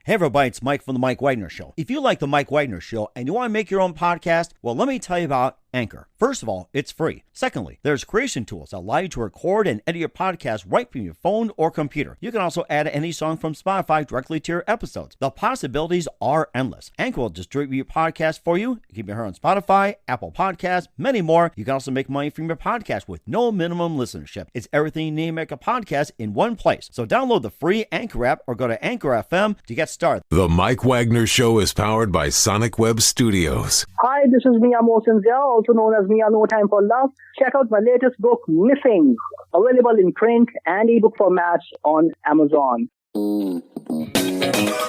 Hey everybody, it's Mike from The Mike Wagner Show. If you like The Mike Wagner Show and you want to make your own podcast, well, let me tell you about Anchor. First of all, it's free. Secondly, there's creation tools that allow you to record and edit your podcast right from your phone or computer. You can also add any song from Spotify directly to your episodes. The possibilities are endless. Anchor will distribute your podcast for you. You can be heard on Spotify, Apple Podcasts, many more. You can also make money from your podcast with no minimum listenership. It's everything you need to make a podcast in one place. So download the free Anchor app or go to Anchor FM to get started. The Mike Wagner Show is powered by Sonic Web Studios. Hi, this is Mia Mosinzia, also known as Mia No Time for Love. Check out my latest book, Missing, available in print and ebook formats on Amazon.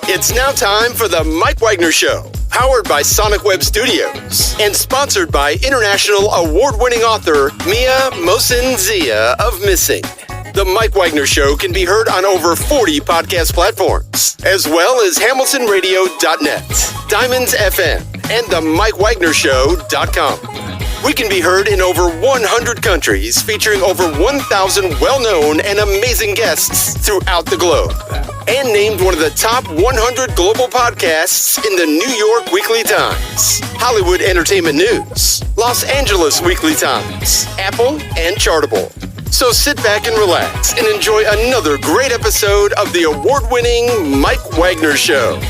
It's now time for the Mike Wagner Show, powered by Sonic Web Studios and sponsored by international award-winning author Mia Mosinzia of Missing. The Mike Wagner Show can be heard on over 40 podcast platforms, as well as HamiltonRadio.net, Diamonds FM, and the MikeWagnerShow.com. We can be heard in over 100 countries, featuring over 1,000 well-known and amazing guests throughout the globe. And named one of the top 100 global podcasts in the New York Weekly Times, Hollywood Entertainment News, Los Angeles Weekly Times, Apple, and Chartable. So sit back and relax and enjoy another great episode of the award-winning Mike Wagner Show.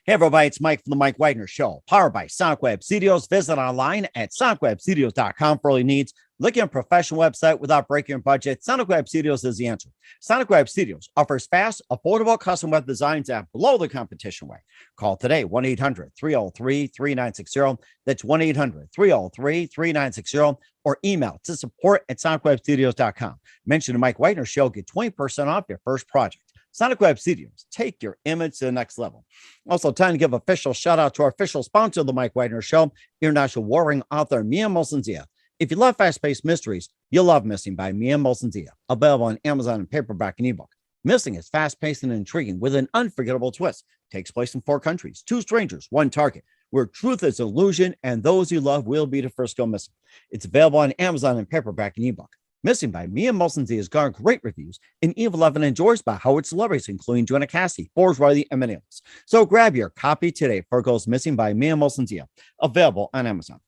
Hey everybody, it's Mike from The Mike Wagner Show, powered by Sonic Web Studios. Visit online at sonicwebstudios.com for all your needs. Looking at a professional website without breaking your budget? Sonic Web Studios is the answer. Sonic Web Studios offers fast, affordable custom web designs that blow the competition away. Call today, 1-800-303-3960. That's 1-800-303-3960. Or email to support@sonicwebstudios.com. Mention the Mike Wagner Show, get 20% off your first project. Sonic Web Studios, take your image to the next level. Also, time to give official shout out to our official sponsor of the Mike Wagner Show, international warring author Mia Mosinzia. If you love fast-paced mysteries, you'll love Missing by Mia Mosinzia, available on Amazon in paperback and ebook. Missing is fast-paced and intriguing with an unforgettable twist. Takes place in 4 countries, 2 strangers, 1 target, where truth is illusion and those you love will be the first go missing. It's available on Amazon in paperback and ebook. Missing by Mia Mosinzia has garnered great reviews and even been endorsed by Howard celebrities, including Joanna Cassie, Forbes, Riley, and many others. So grab your copy today for it goes Missing by Mia Mosinzia, available on Amazon.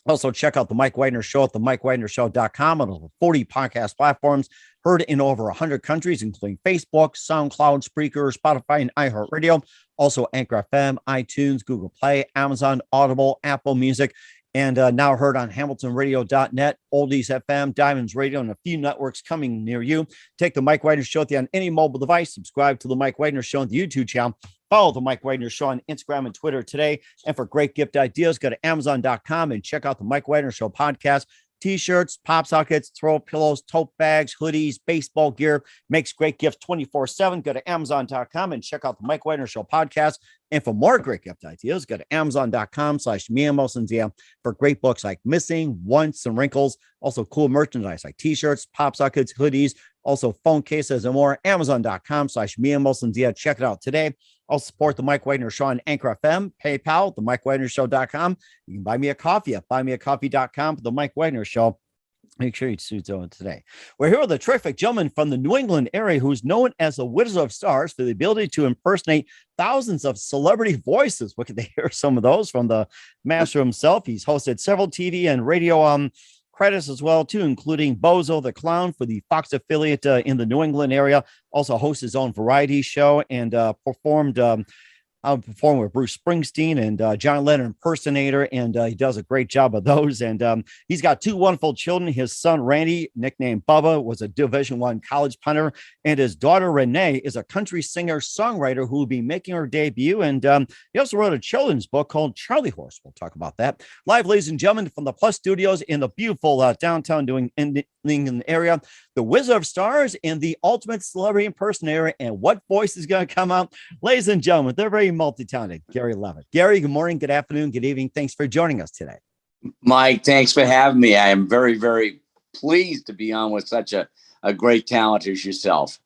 Also, check out the Mike Wagner Show at themikewagnershow.com on over 40 podcast platforms, heard in over 100 countries, including Facebook, SoundCloud, Spreaker, Spotify, and iHeartRadio. Also, Anchor FM, iTunes, Google Play, Amazon, Audible, Apple Music, and now heard on HamiltonRadio.net, Oldies FM, Diamonds Radio, and a few networks coming near you. Take the Mike Wagner Show on any mobile device. Subscribe to the Mike Wagner Show on the YouTube channel. Follow the Mike Wagner Show on Instagram and Twitter today. And for great gift ideas, go to Amazon.com and check out the Mike Wagner Show podcast. T-shirts, pop sockets, throw pillows, tote bags, hoodies, baseball gear. Makes great gifts 24/7. Go to Amazon.com and check out the Mike Wagner Show podcast. And for more great gift ideas, go to Amazon.com/Mia Mosinzia for great books like Missing, Once, and Wrinkles. Also cool merchandise like T-shirts, pop sockets, hoodies, also phone cases and more. Amazon.com/Mia Mosinzia. Check it out today. I'll support the Mike Wagner Show on Anchor FM, PayPal, themikewagnershow.com. You can buy me a coffee at buymeacoffee.com for the Mike Wagner Show. Make sure you do it today. We're here with a terrific gentleman from the New England area who's known as the Wizard of Stars for the ability to impersonate thousands of celebrity voices. We can hear some of those from the master himself. He's hosted several TV and radio credits as well, too, including Bozo the Clown for the Fox affiliate in the New England area. Also hosts his own variety show and performed with Bruce Springsteen and John Lennon impersonator, and he does a great job of those. And he's got 2 wonderful children. His son, Randy, nicknamed Bubba, was a Division I college punter, and his daughter, Renee, is a country singer-songwriter who will be making her debut. And he also wrote a children's book called Charlie Horse. We'll talk about that. Live, ladies and gentlemen, from the Plus Studios in the beautiful downtown New England area, the Wizard of Stars and the ultimate celebrity impersonator. And what voice is going to come out? Ladies and gentlemen, they're very multi-talented. Gary Leavitt. Gary, good morning, good afternoon, good evening. Thanks for joining us today. Mike, thanks for having me. I am very, very pleased to be on with such a great talent as yourself.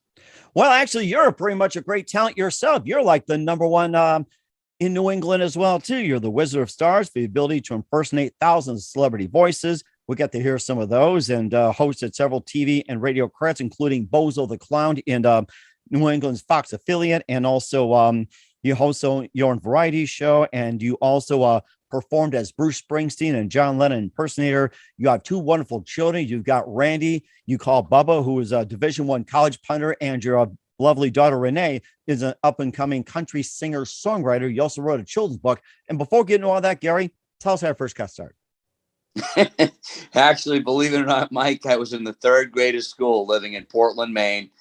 Well, actually, you're pretty much a great talent yourself. You're like the number one in New England as well, too. You're the Wizard of Stars for the ability to impersonate thousands of celebrity voices. We got to hear some of those, and hosted several TV and radio credits, including Bozo the Clown in New England's Fox affiliate. And also you host your own variety show, and you also performed as Bruce Springsteen and John Lennon impersonator. You have two wonderful children. You've got Randy, you call Bubba, who is a Division I college punter, and your lovely daughter Renee is an up-and-coming country singer-songwriter. You also wrote a children's book. And before getting to all that, Gary, tell us how I first got started. Actually, believe it or not, Mike, I was in the third grade of school living in Portland, Maine.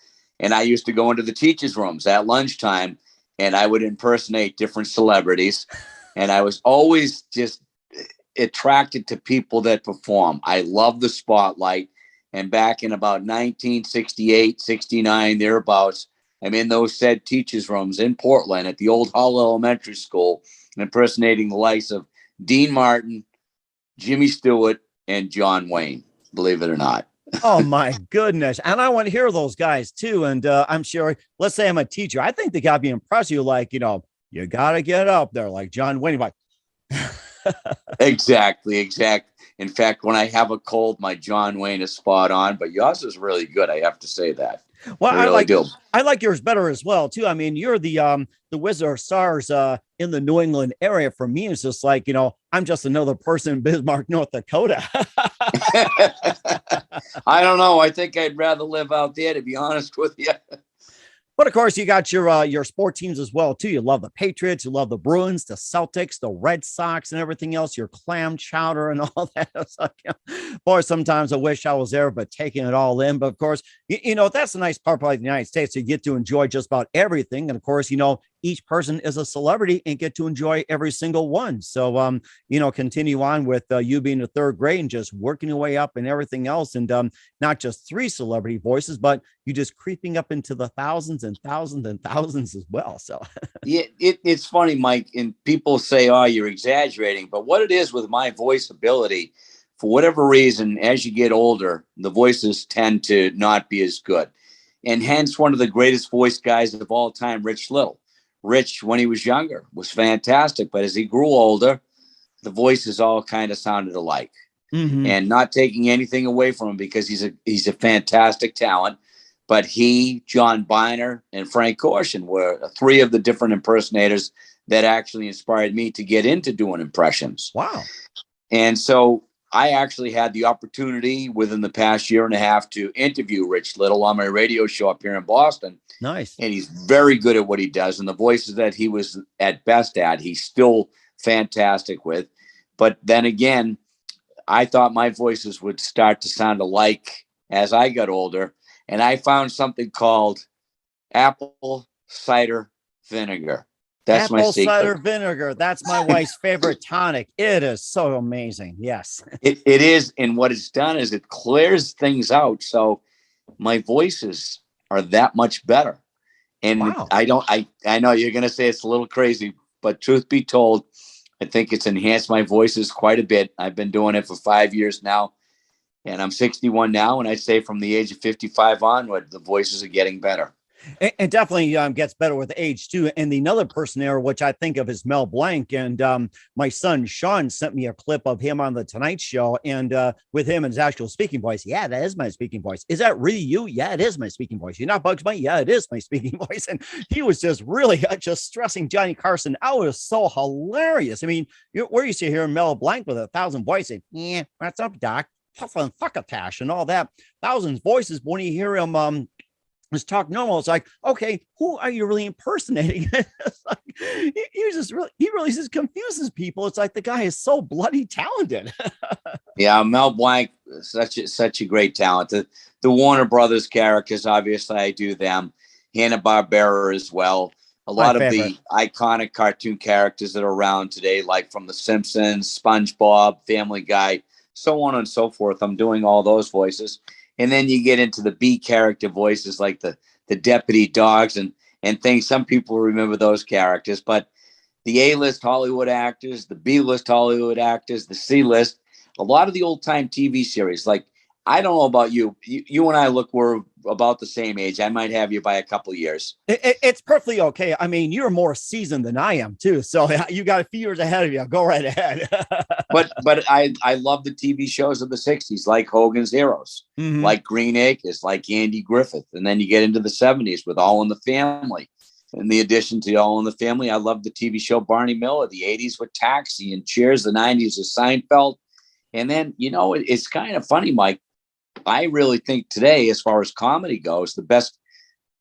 And I used to go into the teachers' rooms at lunchtime, and I would impersonate different celebrities. And I was always just attracted to people that perform. I love the spotlight. And back in about 1968, 69, thereabouts, I'm in those said teachers' rooms in Portland at the old Hull Elementary School, impersonating the likes of Dean Martin, Jimmy Stewart, and John Wayne, believe it or not. Oh, my goodness. And I want to hear those guys, too. And I'm sure, let's say I'm a teacher. I think they got to be impressed. You like, you got to get up there like John Wayne. Like, Exactly. In fact, when I have a cold, my John Wayne is spot on, but yours is really good. I have to say that. Well, I really do. I like yours better as well, too. I mean, you're the Wizard of Stars in the New England area. For me, it's just like, I'm just another person in Bismarck, North Dakota. I don't know. I think I'd rather live out there, to be honest with you. But of course, you got your sport teams as well, too. You love the Patriots, you love the Bruins, the Celtics, the Red Sox, and everything else, your clam chowder and all that. It's like, boy, sometimes I wish I was there, but taking it all in. But of course, that's the nice part about the United States. You get to enjoy just about everything. And of course, each person is a celebrity and get to enjoy every single one. So, continue on with you being the third grade and just working your way up and everything else. And not just 3 celebrity voices, but you just creeping up into the thousands and thousands and thousands as well. So yeah, it's funny, Mike, and people say, oh, you're exaggerating. But what it is with my voice ability, for whatever reason, as you get older, the voices tend to not be as good. And hence one of the greatest voice guys of all time, Rich Little. Rich, when he was younger, was fantastic. But as he grew older, the voices all kind of sounded alike. Mm-hmm. And not taking anything away from him, because he's a fantastic talent. But he, John Biner, and Frank Gorshin were 3 of the different impersonators that actually inspired me to get into doing impressions. Wow. And so I actually had the opportunity within the past year and a half to interview Rich Little on my radio show up here in Boston. Nice. And he's very good at what he does. And the voices that he was at best at, he's still fantastic with. But then again, I thought my voices would start to sound alike as I got older. And I found something called apple cider vinegar. That's my secret. Apple cider vinegar. That's my wife's favorite tonic. It is so amazing. Yes. It is. And what it's done is it clears things out. So my voices are that much better. And wow. I know you're going to say it's a little crazy, but truth be told, I think it's enhanced my voices quite a bit. I've been doing it for 5 years now. And I'm 61 now, and I'd say from the age of 55 onward, the voices are getting better. And definitely gets better with age, too. And the another person there, which I think of, is Mel Blanc. And my son, Sean, sent me a clip of him on The Tonight Show. And with him and his actual speaking voice. Yeah, that is my speaking voice. Is that really you? Yeah, it is my speaking voice. You're not Bugs Bunny? Yeah, it is my speaking voice. And he was just really just stressing Johnny Carson out. It was so hilarious. I mean, where you see here Mel Blanc with 1,000 voices. Yeah, what's up, Doc? Fuckatash and all that. Thousands voices. But when you hear him just talk normal, it's like, okay, who are you really impersonating? It's like, he really just confuses people. It's like the guy is so bloody talented. Yeah, Mel Blanc, such a great talent. The Warner Brothers characters, obviously, I do them. Hanna-Barbera as well. A lot of the iconic cartoon characters that are around today, like from The Simpsons, SpongeBob, Family Guy, so on and so forth. I'm doing all those voices. And then you get into the B character voices like the deputy dogs and things. Some people remember those characters, but the A-list Hollywood actors, the B-list Hollywood actors, the C-list, a lot of the old time TV series. Like, I don't know about you. You and I we're about the same age. I might have you by a couple of years. It's perfectly okay. I mean, you're more seasoned than I am too, so you got a few years ahead of you. Go right ahead. but I love the TV shows of the 60s, like Hogan's Heroes, like Green Acres, like Andy Griffith. And then you get into the 70s with All in the Family. In the addition to All in the Family, I love the TV show Barney Miller, the 80s with Taxi and Cheers, the 90s with Seinfeld. And then, it's kind of funny, Mike. I really think today, as far as comedy goes, the best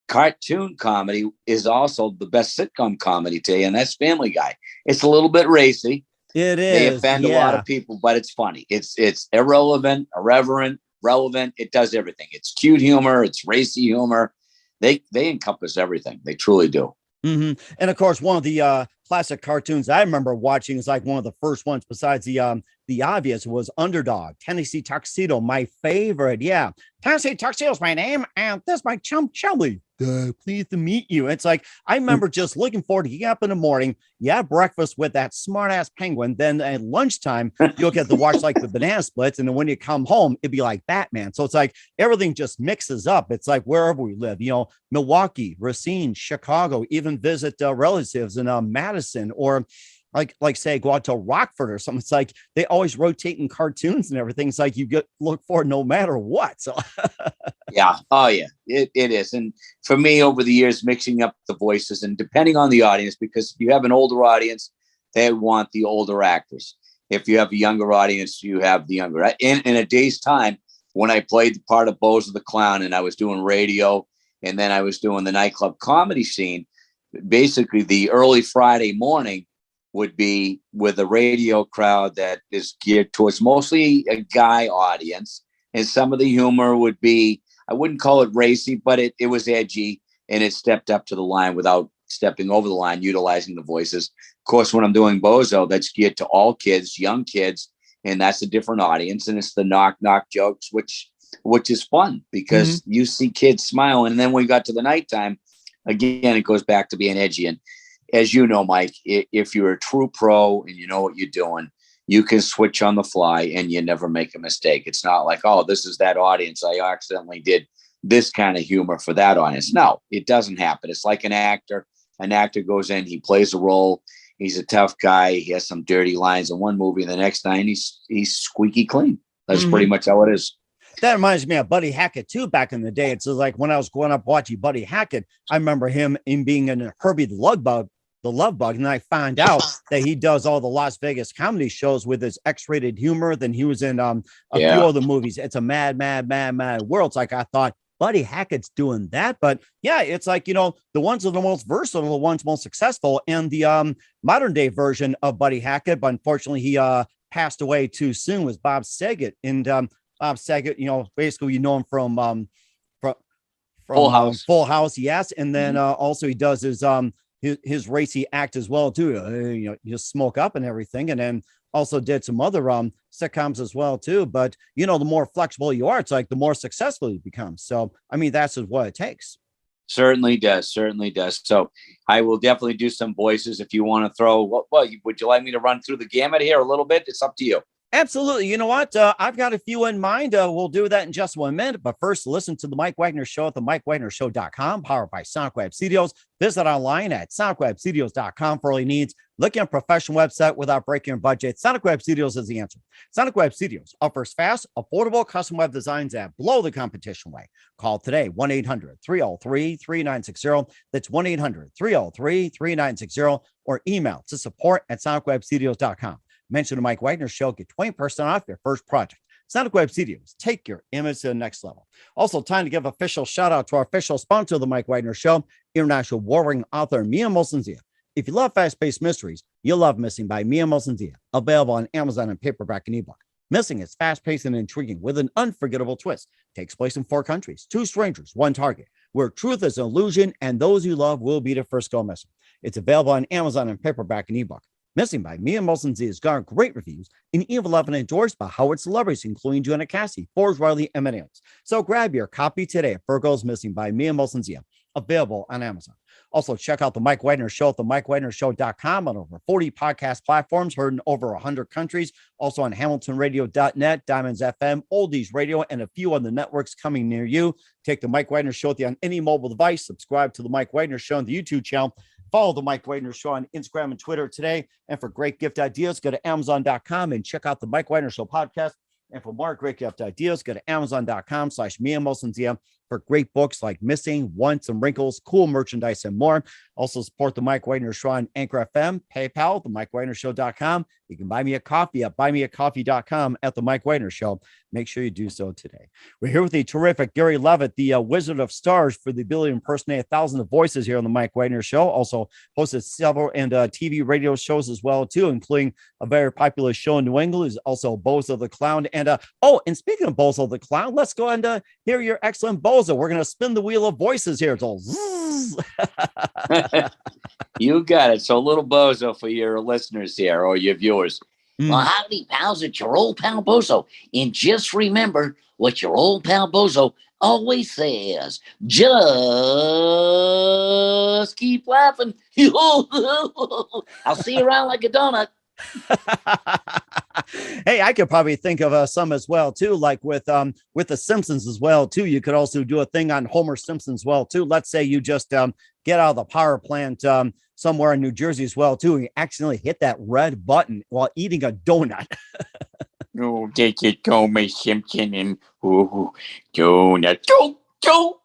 cartoon comedy is also the best sitcom comedy today, and that's Family Guy. It's a little bit racy. It is. They offend a lot of people, but it's funny. It's irrelevant, irreverent, relevant. It does everything. It's cute humor. It's racy humor. They encompass everything. They truly do. And of course, one of the classic cartoons I remember watching is like one of the first ones besides the obvious was Underdog, Tennessee Tuxedo, my favorite. Yeah. Tennessee Tuxedo is my name. And this is my chum Chumley. Pleased to meet you. It's like, I remember just looking forward to getting up in the morning. You have breakfast with that smart ass penguin. Then at lunchtime, you'll get to watch like the banana splits. And then when you come home, it'd be like Batman. So it's like everything just mixes up. It's like wherever we live, Milwaukee, Racine, Chicago, even visit relatives in Madison or like say go out to Rockford or something. It's like they always rotate in cartoons and everything. It's like you look for no matter what. So yeah. Oh yeah, it is. And for me over the years, mixing up the voices and depending on the audience, because if you have an older audience, they want the older actors. If you have a younger audience, you have the younger. In a day's time, when I played the part of Bozo the Clown and I was doing radio and then I was doing the nightclub comedy scene, basically the early Friday morning would be with a radio crowd that is geared towards mostly a guy audience. And some of the humor would be, I wouldn't call it racy, but it was edgy and it stepped up to the line without stepping over the line, utilizing the voices. Of course, when I'm doing Bozo, that's geared to all kids, young kids, and that's a different audience. And it's the knock jokes, which is fun because you see kids smiling. And then when we got to the nighttime, again, it goes back to being edgy. And as you know, Mike, if you're a true pro and you know what you're doing, you can switch on the fly and you never make a mistake. It's not like, oh, this is that audience. I accidentally did this kind of humor for that audience. No, it doesn't happen. It's like an actor. An actor goes in, he plays a role. He's a tough guy. He has some dirty lines in one movie. And the next time he's squeaky clean. That's pretty much how it is. That reminds me of Buddy Hackett too. Back in the day, it's like when I was growing up watching Buddy Hackett, I remember him in being in Herbie the Love Bug, and I find out that he does all the Las Vegas comedy shows with his X-rated humor. Then he was in a few other movies. It's a mad world. It's like I thought Buddy Hackett's doing that, but yeah, it's like the ones that are the most versatile, the ones most successful, and the modern day version of Buddy Hackett. But unfortunately, he passed away too soon. Was Bob Saget, and Bob Saget, basically him from Full House, yes, and then also he does his racy act as well too. You smoke up and everything, and then also did some other sitcoms as well too. But the more flexible you are, it's like the more successful you become. So I mean, that's what it takes. Certainly does. So I will definitely do some voices if you want to throw. Well, would you like me to run through the gamut here a little bit? It's up to you. Absolutely. You know what? I've got a few in mind. We'll do that in just 1 minute. But first, listen to the Mike Wagner Show at the MikeWagnerShow.com, powered by Sonic Web Studios. Visit online at SonicWebStudios.com for all your needs. Looking at a professional website without breaking your budget, Sonic Web Studios is the answer. Sonic Web Studios offers fast, affordable custom web designs that blow the competition away. Call today, 1-800-303-3960. That's 1-800-303-3960. Or email to support@SonicWebStudios.com. Mention the Mike Wagner Show, get 20% off your first project. Sonic Web Studios, take your image to the next level. Also, time to give official shout out to our official sponsor of the Mike Wagner Show, international warring author Mia Molson-Zia. If you love fast-paced mysteries, you'll love Missing by Mia Molson-Zia, available on Amazon and paperback and ebook. Missing is fast-paced and intriguing with an unforgettable twist. Takes place in 4 countries, 2 strangers, 1 target, where truth is an illusion and those you love will be the first go missing. It's available on Amazon and paperback and ebook. Missing by Mia Molson-Zia has garnered great reviews and even been endorsed by Howard celebrities, including Joanna Cassie, Forbes Riley, and many others. So grab your copy today of Virgo's Missing by Mia Molson-Zia, available on Amazon. Also, check out the Mike Wagner Show at the MikeWagnerShow.com on over 40 podcast platforms, heard in over 100 countries. Also on HamiltonRadio.net, Diamonds FM, Oldies Radio, and a few on the networks coming near you. Take the Mike Wagner Show on any mobile device. Subscribe to the Mike Wagner Show on the YouTube channel. Follow the Mike Wagner Show on Instagram and Twitter today. And for great gift ideas, go to Amazon.com and check out the Mike Wagner Show podcast. And for more great gift ideas, go to Amazon.com/MiaMosenZia for great books like Missing, Once, and Wrinkles, cool merchandise, and more. Also support the Mike Wagner Show on Anchor FM, PayPal, the MikeWagnerShow.com. You can buy me a coffee at buymeacoffee.com at the Mike Wagner Show. Make sure you do so today. We're here with the terrific Gary Leavitt, the Wizard of Stars, for the ability to impersonate 1,000 voices here on the Mike Wagner Show. Also hosted several and TV radio shows as well, too, including a very popular show in New England is also Bozo the Clown. And and speaking of Bozo the Clown, let's go and hear your excellent Bozo. We're going to spin the wheel of voices here. It's all You got it. So a little Bozo for your listeners here or your viewers. Well, howdy, pals. It's your old pal Bozo. And just remember what your old pal Bozo always says. Just keep laughing. I'll see you around like a donut. Hey, I could probably think of some as well too, like with the Simpsons as well too. You could also do a thing on Homer Simpson as well too. Let's say you just get out of the power plant somewhere in New Jersey as well too, and you accidentally hit that red button while eating a donut. Oh, take it, Homer Simpson, and donut. Go.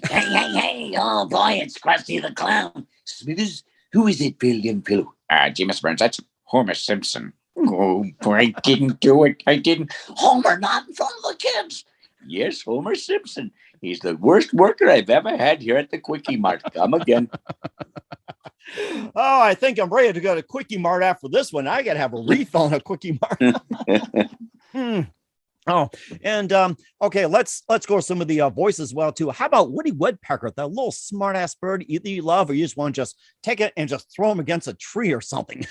Hey. Oh, boy, it's Krusty the Clown. Smithers, who is it, William Pillow? James Burns, that's Homer Simpson. Oh, I didn't do it. I didn't. Homer, not in front of the kids. Yes, Homer Simpson. He's the worst worker I've ever had here at the Quickie Mart. Come again. Oh, I think I'm ready to go to Quickie Mart after this one. I got to have a refill on a Quickie Mart. Oh, and okay, let's go with some of the voices as well too. How about Woody Woodpecker, that little smart ass bird either you love or you just want to just take it and just throw him against a tree or something?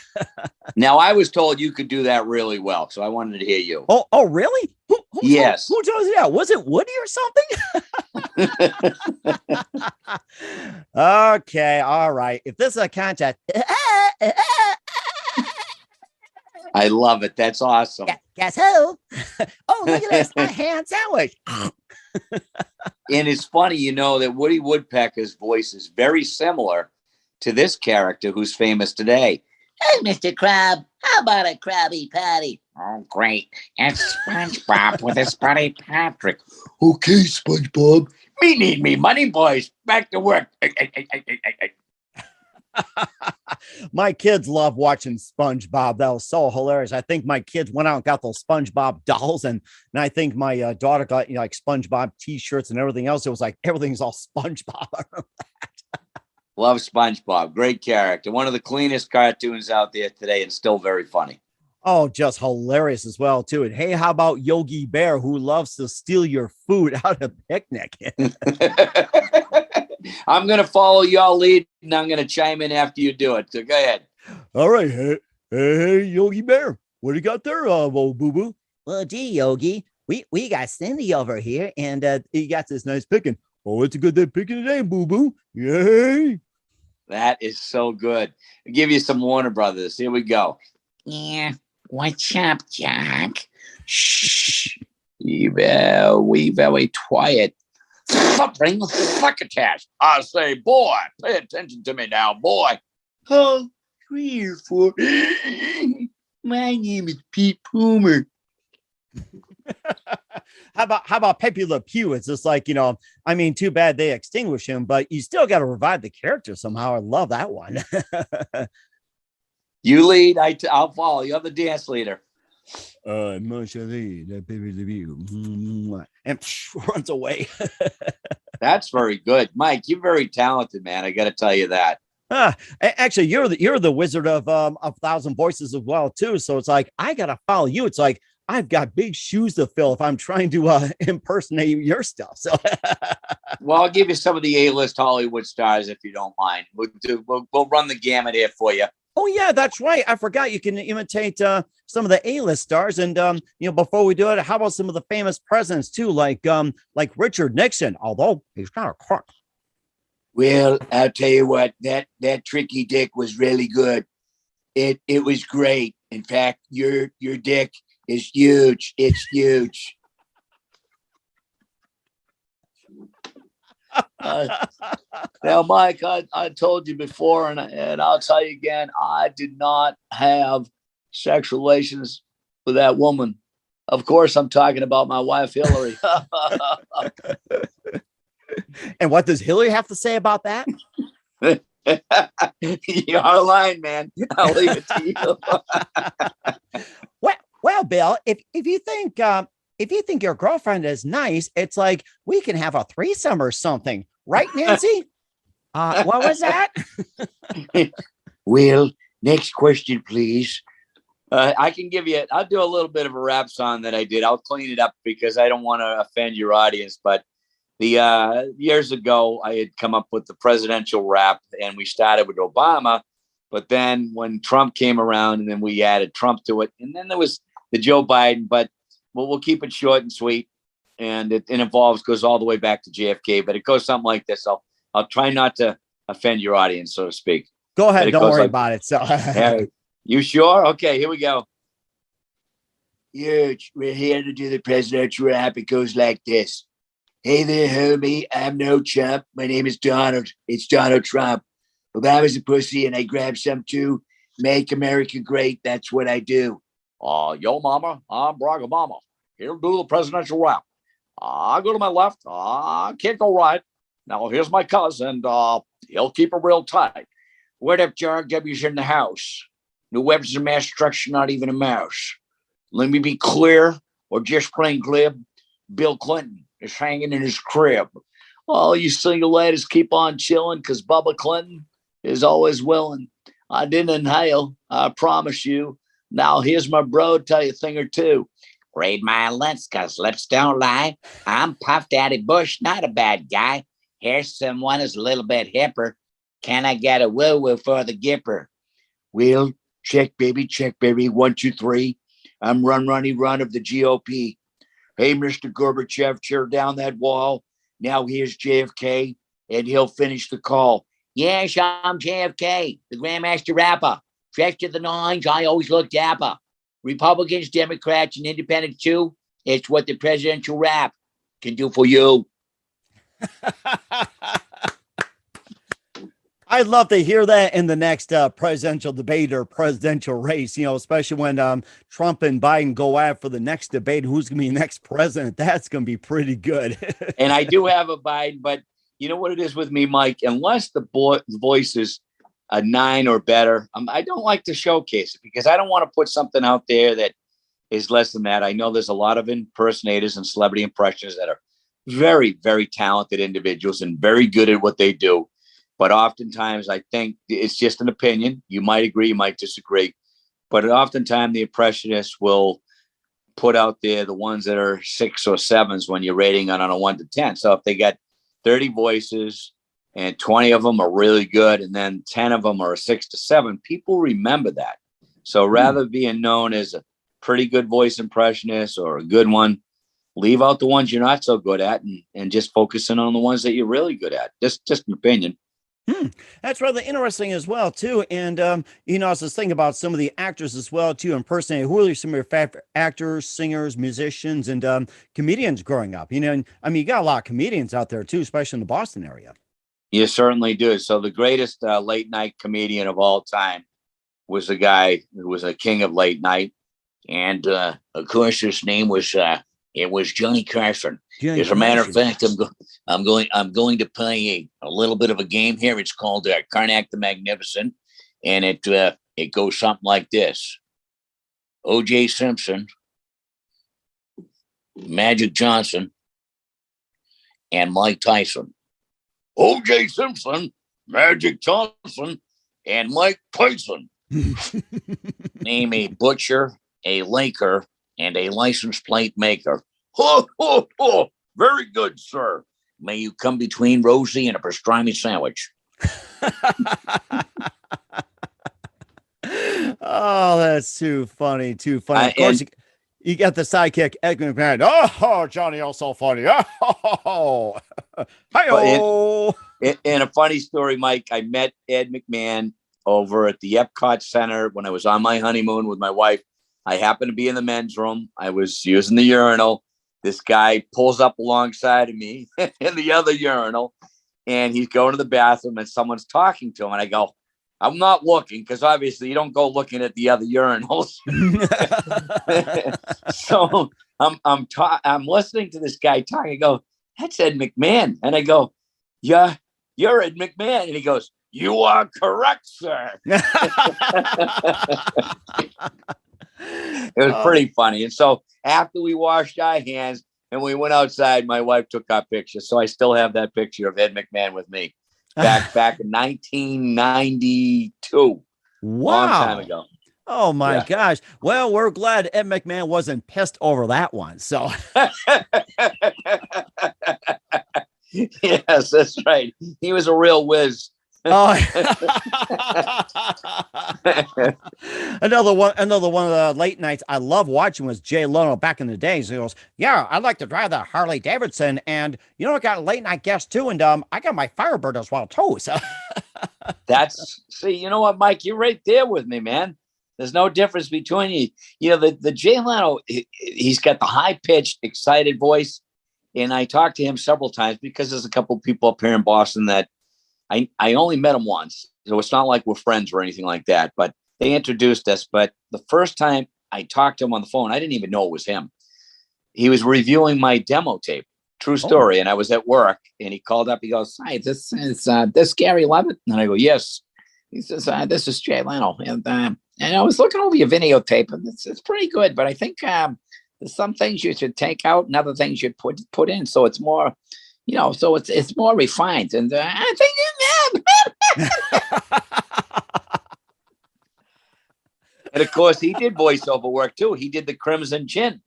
Now, I was told you could do that really well, so I wanted to hear you. Oh, really? Yes. Who told you that? Was it Woody or something? Okay, all right. If this is a contest, I love it. That's awesome. guess who? Oh, look at this, a hand sandwich. And it's funny, you know, that Woody Woodpecker's voice is very similar to this character who's famous today. Hey, Mr. Crab, how about a Krabby Patty? Oh, great. It's SpongeBob with his buddy Patrick. Okay, SpongeBob. Me need me money, boys. Back to work. My kids love watching SpongeBob. That was so hilarious. I think my kids went out and got those SpongeBob dolls, and I think my daughter got like SpongeBob T-shirts and everything else. It was like everything's all SpongeBob. Love SpongeBob. Great character. One of the cleanest cartoons out there today and still very funny. Oh, just hilarious as well, too. And hey, how about Yogi Bear, who loves to steal your food out of picnic? I'm going to follow your lead, and I'm going to chime in after you do it. So go ahead. All right. Hey, Yogi Bear. What do you got there, old boo-boo? Well, gee, Yogi, we got Cindy over here, and he got this nice picking. Oh, it's a good day picking today, boo-boo. Yay. That is so good. I'll give you some Warner Brothers. Here we go. Yeah, what's up, Jack? Shh. We very quiet. Bring the succotash. I say, boy, pay attention to me now, boy. Oh, 3 or 4. My name is Pete Poomer. How about Pepe Le Pew? It's just like, too bad they extinguished him, but you still got to revive the character somehow. I love that one. You lead, I'll follow. You're the dance leader. And runs away. That's very good, Mike. You're very talented, man. I got to tell you that. Actually, you're the wizard of 1,000 voices as well too. So it's like I gotta follow you. It's like I've got big shoes to fill if I'm trying to impersonate your stuff. So, well, I'll give you some of the A-list Hollywood stars if you don't mind. We'll run the gamut here for you. Oh yeah, that's right. I forgot you can imitate some of the A-list stars. And before we do it, how about some of the famous presidents too, like Richard Nixon, although he's not a crook. Well, I'll tell you what, that tricky dick was really good. It was great. In fact, your dick is huge. It's huge. Now, Mike, I told you before, and I'll tell you again, I did not have sexual relations with that woman. Of course, I'm talking about my wife, Hillary. And what does Hillary have to say about that? You're out of line, man. I'll leave it to you. Well, Bill, if you think your girlfriend is nice, it's like we can have a threesome or something, right, Nancy? What was that? Well, next question, please. I can give you. I'll do a little bit of a rap song that I did. I'll clean it up because I don't want to offend your audience, but. The years ago, I had come up with the presidential rap, and we started with Obama. But then when Trump came around, and then we added Trump to it, and then there was the Joe Biden. But we'll keep it short and sweet, and it goes all the way back to JFK. But it goes something like this. I'll try not to offend your audience, so to speak. Go ahead, don't worry about it. So, you sure? Okay, here we go. Huge. We're here to do the presidential rap. It goes like this. Hey there, homie. I'm no chump. My name is Donald. It's Donald Trump. Obama's a pussy, and I grab some too. Make America great. That's what I do. Yo, mama. I'm Barack Obama. Here to do the presidential rap. I go to my left. I can't go right. Now, here's my cousin. He'll keep it real tight. What up, George W's in the house? No weapons of mass destruction, not even a mouse. Let me be clear, or just plain glib. Bill Clinton is hanging in his crib. All you single ladies keep on chilling because Bubba Clinton is always willing. I didn't inhale, I promise you. Now here's my bro, tell you a thing or two. Read my lips, cause lips don't lie. I'm Puff Daddy Bush, not a bad guy. Here's someone who's a little bit hipper. Can I get a woo-woo for the gipper? Well, check, baby, 1, 2, 3. I'm run of the GOP. Hey, Mr. Gorbachev, tear down that wall. Now here's JFK, and he'll finish the call. Yes, I'm JFK, the Grandmaster Rapper. Dressed to the nines, I always look dapper. Republicans, Democrats, and independents too. It's what the presidential rap can do for you. I'd love to hear that in the next presidential debate or presidential race, especially when Trump and Biden go out for the next debate. Who's going to be next president? That's going to be pretty good. And I do have a Biden, but you know what it is with me, Mike? Unless the voice is a 9 or better, I don't like to showcase it because I don't want to put something out there that is less than that. I know there's a lot of impersonators and celebrity impressions that are very, very talented individuals and very good at what they do. But oftentimes, I think it's just an opinion. You might agree, you might disagree. But oftentimes, the impressionists will put out there the ones that are 6 or 7s when you're rating on a 1 to 10. So if they got 30 voices and 20 of them are really good, and then 10 of them are a 6 to 7, people remember that. So rather being known as a pretty good voice impressionist or a good one, leave out the ones you're not so good at and just focusing on the ones that you're really good at. Just an opinion. That's rather interesting as well, too. And, I was just thinking about some of the actors as well, too, impersonating. Who are some of your favorite actors, singers, musicians, and comedians growing up? You got a lot of comedians out there, too, especially in the Boston area. You certainly do. So the greatest late night comedian of all time was a guy who was a king of late night. And, of course, his name was it was Johnny Carson. As a matter of fact, I'm going to play a little bit of a game here. It's called Karnak the Magnificent, and it goes something like this: O.J. Simpson, Magic Johnson, and Mike Tyson. O.J. Simpson, Magic Johnson, and Mike Tyson. Name a butcher, a Laker, and a license plate maker. Ho, ho, ho. Very good, sir. May you come between Rosie and a pastrami sandwich. Oh, that's too funny. Of course, you got the sidekick, Edmund McMahon. Oh, Johnny, also funny. Oh. Hi-oh. In a funny story, Mike, I met Ed McMahon over at the Epcot Center when I was on my honeymoon with my wife. I happened to be in the men's room. I was using the urinal. This guy pulls up alongside of me in the other urinal, and he's going to the bathroom, and someone's talking to him. And I go, I'm not looking, because obviously you don't go looking at the other urinals. So I'm listening to this guy talking. I go, that's Ed McMahon. And I go, yeah, you're Ed McMahon. And he goes, you are correct, sir. It was pretty funny. And so after we washed our hands and we went outside, my wife took our picture. So I still have that picture of Ed McMahon with me back in 1992. Wow. Long time ago. Oh my gosh. Well, we're glad Ed McMahon wasn't pissed over that one. So yes, that's right. He was a real whiz. Oh. another one of the late nights I love watching was Jay Leno back in the days. He goes, yeah, I'd like to drive that Harley Davidson, and I got a late night guest too, and I got my Firebird as well too. So see, you know what, Mike, you're right there with me, man. There's no difference between you. The Jay Leno, he's got the high pitched, excited voice, and I talked to him several times because there's a couple of people up here in Boston that I only met him once, so it's not like we're friends or anything like that, but they introduced us. But the first time I talked to him on the phone, I didn't even know it was him. He was reviewing my demo tape, true story. And I was at work, and he called up. He goes, hi, this is Gary Leavitt. And I go, yes. He says, this is Jay Leno. And I was looking over your videotape, and it's pretty good, but I think there's some things you should take out and other things you put in. So it's more, so it's more refined. And I think and of course he did voiceover work too. He did the Crimson Chin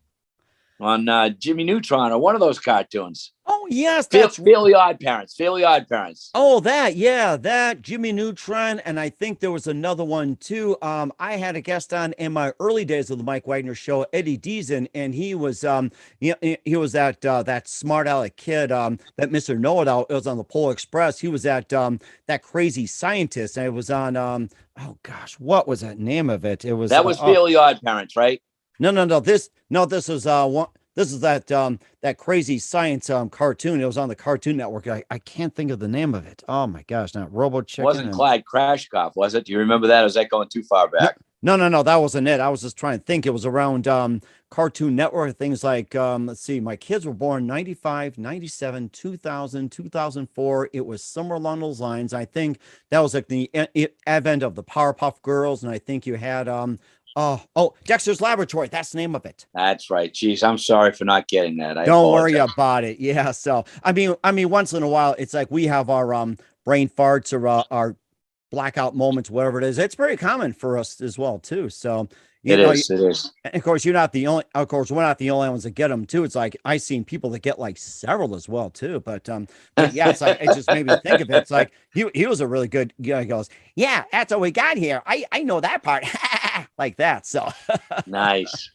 on Jimmy Neutron or one of those cartoons. Oh yes, that's Fairly Odd Parents. Fairly Odd Parents. Oh, that Jimmy Neutron, and I think there was another one too. I had a guest on in my early days of the Mike Wagner Show, Eddie Deason, and he was he was that smart aleck kid, that Mr. Know-It-All. It was on the Polar Express. He was that crazy scientist, and it was on oh gosh, what was that name of it? It was Fairly Odd Parents, right? No. This is one. This is that crazy science cartoon. It was on the Cartoon Network. I can't think of the name of it. Oh my gosh, not Robo Chicken. Wasn't Clyde Crashcoff, was it? Do you remember that? Or is that going too far back? No, that wasn't it. I was just trying to think. It was around Cartoon Network, things like, let's see, my kids were born 95, 97, 2000, 2004. It was somewhere along those lines. I think that was like the advent of the Powerpuff Girls. And I think you had, Dexter's Laboratory. That's the name of it. That's right. Jeez, I'm sorry for not getting that. Don't worry about it. Yeah. So, I mean, once in a while, it's like we have our brain farts or our blackout moments, whatever it is. It's very common for us as well, too. So, it is. And of course, we're not the only ones that get them too. It's like I've seen people that get like several as well too. But yeah, it's like it just made me think of it. It's like he was a really good guy. He goes, yeah, that's what we got here. I know that part like that. So nice.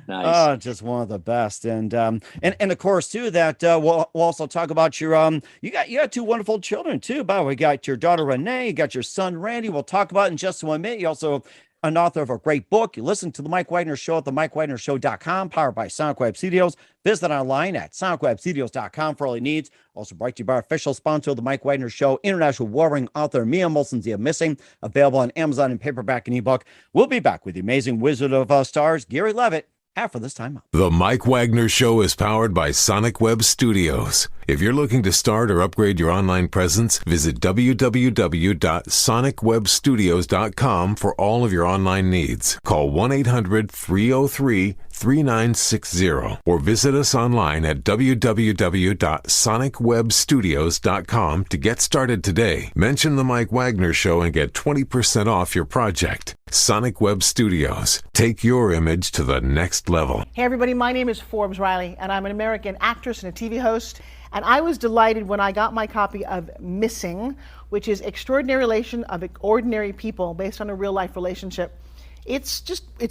Oh, just one of the best. And of course too that we'll also talk about your you got two wonderful children too. By the way, we got your daughter Renee, you got your son Randy. We'll talk about it in just 1 minute. You also an author of a great book. You listen to the Mike Wagner Show at the MikeWagnerShow.com, powered by Sonic Web Studios. Visit online at SonicWebStudios.com for all your needs. Also brought to you by our official sponsor of the Mike Wagner Show, international warring author Mia Molson's The Missing, available on Amazon in paperback and ebook. We'll be back with the amazing Wizard of Stars, Gary Leavitt, after this time up. The Mike Wagner Show is powered by Sonic Web Studios. If you're looking to start or upgrade your online presence, visit www.sonicwebstudios.com for all of your online needs. Call 1-800-303-3960 or visit us online at www.sonicwebstudios.com to get started today. Mention the Mike Wagner Show and get 20% off your project. Sonic Web Studios. Take your image to the next level. Hey everybody, my name is Forbes Riley and I'm an American actress and a TV host. And I was delighted when I got my copy of Missing, which is Extraordinary Relation of Ordinary People based on a real life relationship. It's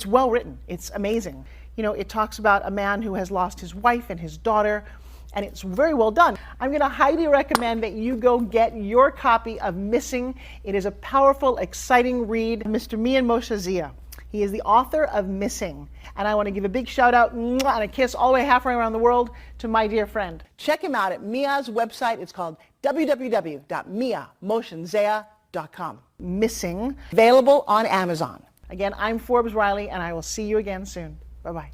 well written. It's amazing. You know, it talks about a man who has lost his wife and his daughter, and it's very well done. I'm going to highly recommend that you go get your copy of Missing. It is a powerful, exciting read. Mr. Mian Moshe Zia. He is the author of Missing. And I want to give a big shout out and a kiss all the way halfway around the world to my dear friend. Check him out at Mia's website. It's called www.miamotionsea.com. Missing, available on Amazon. Again, I'm Forbes Riley, and I will see you again soon. Bye-bye.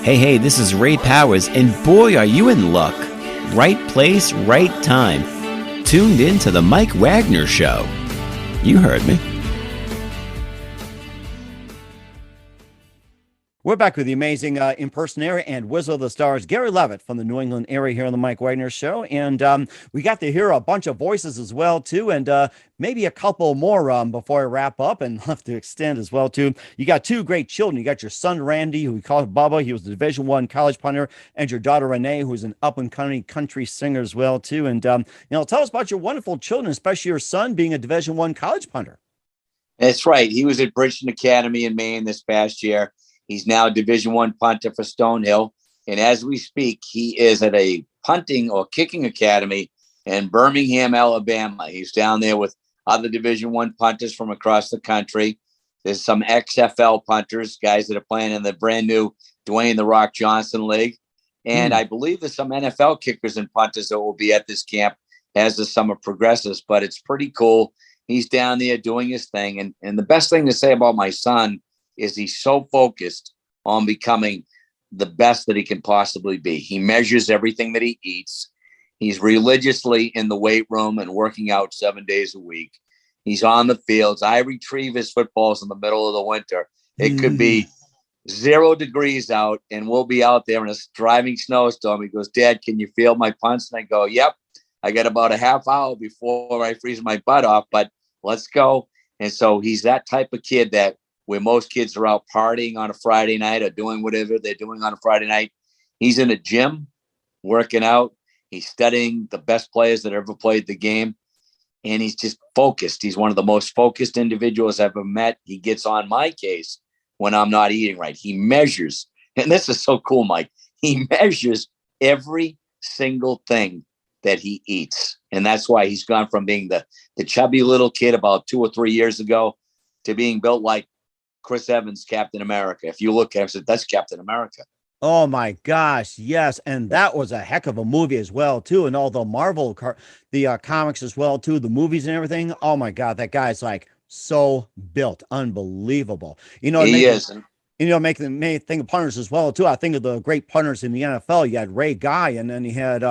Hey, this is Ray Powers, and boy, are you in luck. Right place, right time. Tuned in to the Mike Wagner Show. You heard me. We're back with the amazing impersonator and Wizard of the Stars, Gary Leavitt from the New England area here on the Mike Wagner Show. And we got to hear a bunch of voices as well, too, and maybe a couple more before I wrap up, and have to extend as well, too. You got two great children. You got your son, Randy, who we call Bubba. He was the Division I college punter, and your daughter, Renee, who's an up-and-coming country singer as well, too. And, tell us about your wonderful children, especially your son being a Division I college punter. That's right. He was at Bridgeton Academy in Maine this past year. He's now a Division I punter for Stonehill. And as we speak, he is at a punting or kicking academy in Birmingham, Alabama. He's down there with other Division I punters from across the country. There's some XFL punters, guys that are playing in the brand new Dwayne "The Rock" Johnson League. And I believe there's some NFL kickers and punters that will be at this camp as the summer progresses. But it's pretty cool. He's down there doing his thing. And the best thing to say about my son is he's so focused on becoming the best that he can possibly be. He measures everything that he eats. He's religiously in the weight room and working out 7 days a week. He's on the fields. I retrieve his footballs in the middle of the winter. It could be 0 degrees out, and we'll be out there in a driving snowstorm. He goes, "Dad, can you feel my punch?" And I go, "Yep. I got about a half hour before I freeze my butt off, but let's go." And so he's that type of kid that where most kids are out partying on a Friday night or doing whatever they're doing on a Friday night, he's in a gym working out. He's studying the best players that ever played the game. And he's just focused. He's one of the most focused individuals I've ever met. He gets on my case when I'm not eating right. He measures, and this is so cool, Mike. He measures every single thing that he eats. And that's why he's gone from being the chubby little kid about 2 or 3 years ago to being built like Chris Evans, Captain America. If you look at it, that's Captain America. Oh my gosh, yes, and that was a heck of a movie as well too, and all the Marvel comics as well too, the movies and everything. Oh my God, that guy's like so built, unbelievable. He is. Making the main thing of punters as well too. I think of the great punters in the NFL. You had Ray Guy, and then you had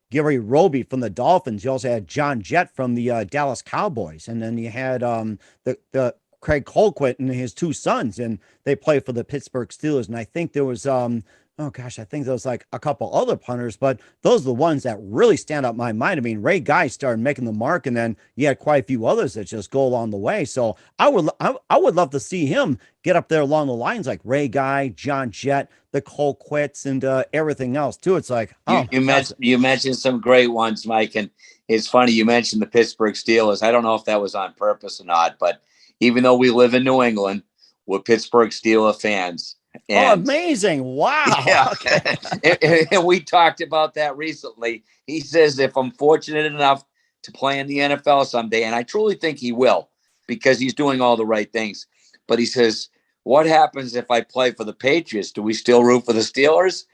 Gary Roby from the Dolphins. You also had John Jett from the Dallas Cowboys, and then you had the Craig Colquitt and his two sons, and they play for the Pittsburgh Steelers. And I think there was I think there was like a couple other punters, but those are the ones that really stand out in my mind. I mean, Ray Guy started making the mark, and then you had quite a few others that just go along the way. So I would love to see him get up there along the lines like Ray Guy, John Jett, the Colquitts, and everything else too. It's like, you mentioned some great ones, Mike, and it's funny you mentioned the Pittsburgh Steelers. I don't know if that was on purpose or not, but even though we live in New England, we're Pittsburgh Steelers fans. And, amazing. Wow. Yeah. Okay. And we talked about that recently. He says, if I'm fortunate enough to play in the NFL someday, and I truly think he will, because he's doing all the right things. But he says, what happens if I play for the Patriots? Do we still root for the Steelers?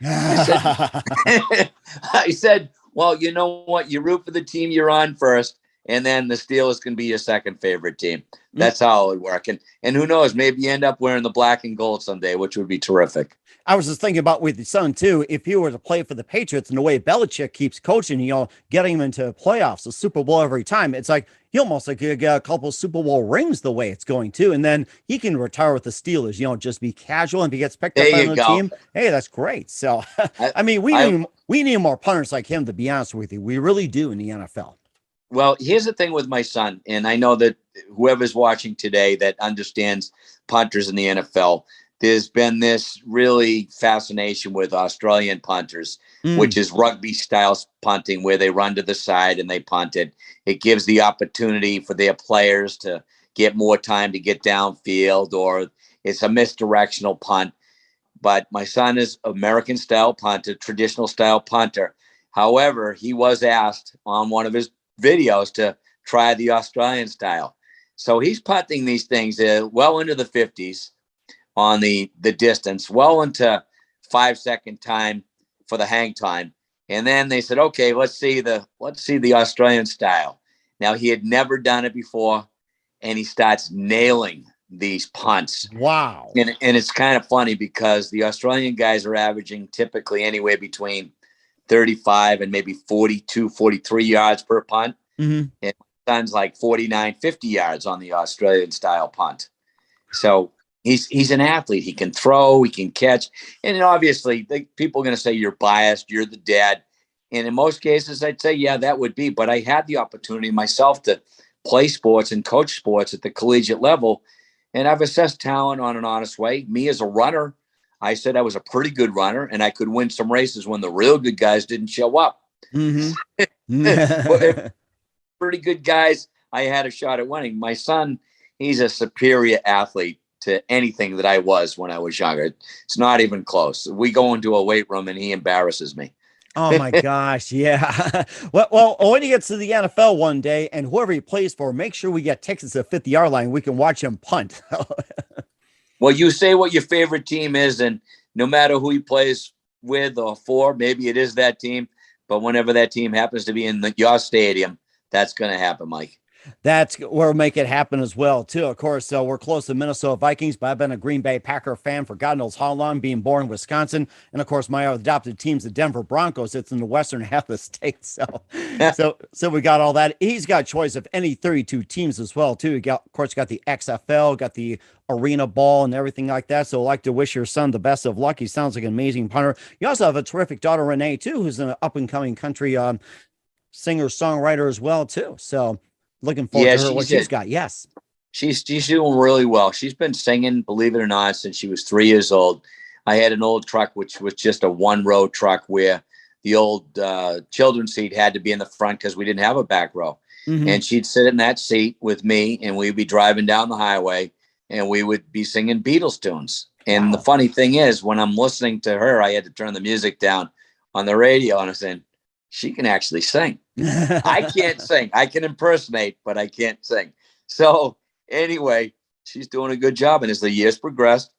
I said, well, you know what? You root for the team you're on first, and then the Steelers can be your second favorite team. That's how it would work. And who knows, maybe you end up wearing the black and gold someday, which would be terrific. I was just thinking about with your son too, if he were to play for the Patriots and the way Belichick keeps coaching, getting him into playoffs, the Super Bowl every time, it's like he almost like get a couple of Super Bowl rings the way it's going too. And then he can retire with the Steelers, just be casual. And if he gets picked up on the team, hey, that's great. So, I mean, we need more punters like him, to be honest with you. We really do in the NFL. Well, here's the thing with my son, and I know that whoever's watching today that understands punters in the NFL, there's been this really fascination with Australian punters, which is rugby style punting, where they run to the side and they punt it. It gives the opportunity for their players to get more time to get downfield, or it's a misdirectional punt. but my son is American style punter, traditional style punter. However, he was asked on one of his videos to try the Australian style. So he's punting these things well into the 50s on the distance, well into 5-second time for the hang time. And then they said, okay, let's see the Australian style. Now, he had never done it before, and he starts nailing these punts. Wow. And it's kind of funny because the Australian guys are averaging typically anywhere between 35 and maybe 42, 43 yards per punt. Mm-hmm. And my son's like 49, 50 yards on the Australian style punt. So he's an athlete. He can throw, he can catch. And obviously people are going to say you're biased, you're the dad. And in most cases, I'd say, yeah, that would be. But I had the opportunity myself to play sports and coach sports at the collegiate level. And I've assessed talent on an honest way. Me as a runner, I said I was a pretty good runner and I could win some races when the real good guys didn't show up. Mm-hmm. Pretty good guys, I had a shot at winning. My son, he's a superior athlete to anything that I was when I was younger. It's not even close. We go into a weight room and he embarrasses me. Oh my gosh, yeah. Well, when he gets to the NFL one day and whoever he plays for, make sure we get tickets to the 50-yard line. We can watch him punt. Well, you say what your favorite team is, and no matter who he plays with or for, maybe it is that team. But whenever that team happens to be in your stadium, that's going to happen, Mike. That's where we'll make it happen as well, too. Of course, so we're close to Minnesota Vikings, but I've been a Green Bay Packer fan for God knows how long, being born in Wisconsin. And of course, my adopted team's the Denver Broncos. It's in the western half of the state. So we got all that. He's got choice of any 32 teams as well, too. Of course, got the XFL, got the arena ball and everything like that. So I'd like to wish your son the best of luck. He sounds like an amazing punter. You also have a terrific daughter, Renee, too, who's an up-and-coming country singer-songwriter as well, too. So looking forward to her, what she's got. Yes. She's doing really well. She's been singing, believe it or not, since she was 3 years old. I had an old truck, which was just a one-row truck where the old children's seat had to be in the front because we didn't have a back row. Mm-hmm. And she'd sit in that seat with me and we'd be driving down the highway and we would be singing Beatles tunes. And The funny thing is, when I'm listening to her, I had to turn the music down on the radio and I'm saying, she can actually sing. I can't sing. I can impersonate, but I can't sing. So anyway, she's doing a good job. And as the years progressed,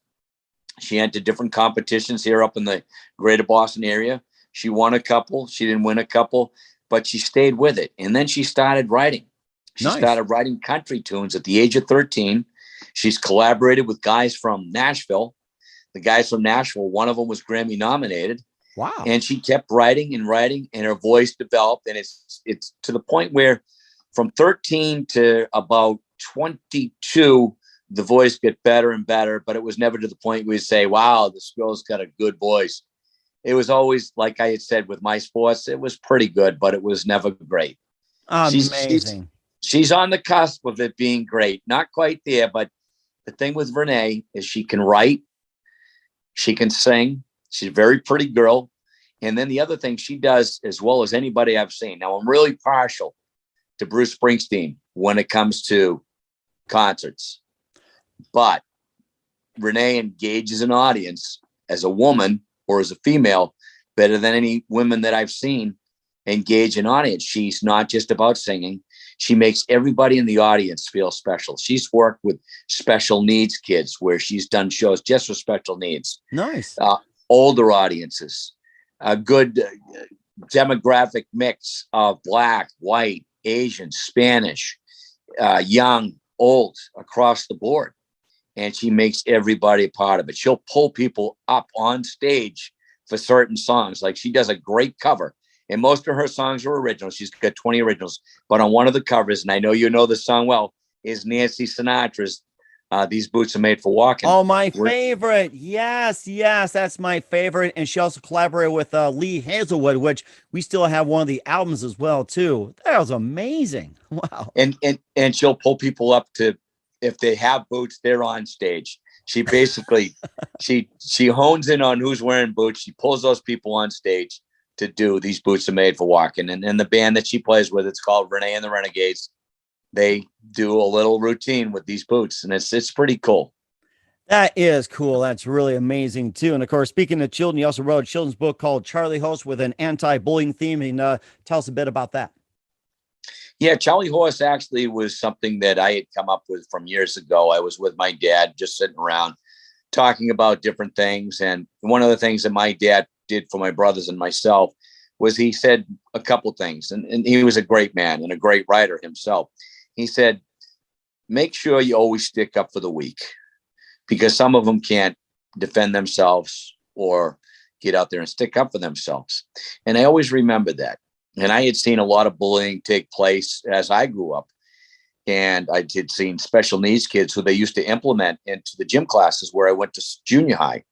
she entered different competitions here up in the greater Boston area. She won a couple. She didn't win a couple, but she stayed with it. And then she started writing. She started writing country tunes at the age of 13. She's collaborated with guys from Nashville. The guys from Nashville, one of them was Grammy nominated. Wow. And she kept writing and her voice developed. And it's to the point where from 13 to about 22, the voice got better and better, but it was never to the point where you say, wow, this girl's got a good voice. It was always, like I had said with my sports, it was pretty good, but it was never great. Amazing. She's on the cusp of it being great. Not quite there, but the thing with Renee is she can write, she can sing. She's a very pretty girl. And then the other thing she does as well as anybody I've seen. Now, I'm really partial to Bruce Springsteen when it comes to concerts. But Renee engages an audience as a woman or as a female better than any women that I've seen engage an audience. She's not just about singing. She makes everybody in the audience feel special. She's worked with special needs kids where she's done shows just for special needs. Nice. Older audiences, a good demographic mix of Black, white, Asian, Spanish, young, old, across the board. And she makes everybody a part of it. She'll pull people up on stage for certain songs. Like she does a great cover. And most of her songs are originals. She's got 20 originals. But on one of the covers, and I know you know the song well, is Nancy Sinatra's These Boots Are Made for Walking. Oh, my favorite. Yes, that's my favorite. And she also collaborated with Lee Hazelwood, which we still have one of the albums as well, too. That was amazing. Wow. And she'll pull people up to, if they have boots, they're on stage. She basically, she hones in on who's wearing boots. She pulls those people on stage to do These Boots Are Made for Walking. And the band that she plays with, it's called Renee and the Renegades. They do a little routine with these boots, and it's pretty cool. That is cool. That's really amazing too. And of course, speaking of children, you also wrote a children's book called Charlie Host with an anti-bullying theme. And tell us a bit about that. Yeah, Charlie Horse actually was something that I had come up with from years ago. I was with my dad just sitting around talking about different things. And one of the things that my dad did for my brothers and myself was he said a couple things. And he was a great man and a great writer himself. He said, make sure you always stick up for the weak, because some of them can't defend themselves or get out there and stick up for themselves. And I always remember that. And I had seen a lot of bullying take place as I grew up. And I had seen special needs kids who they used to implement into the gym classes where I went to junior high,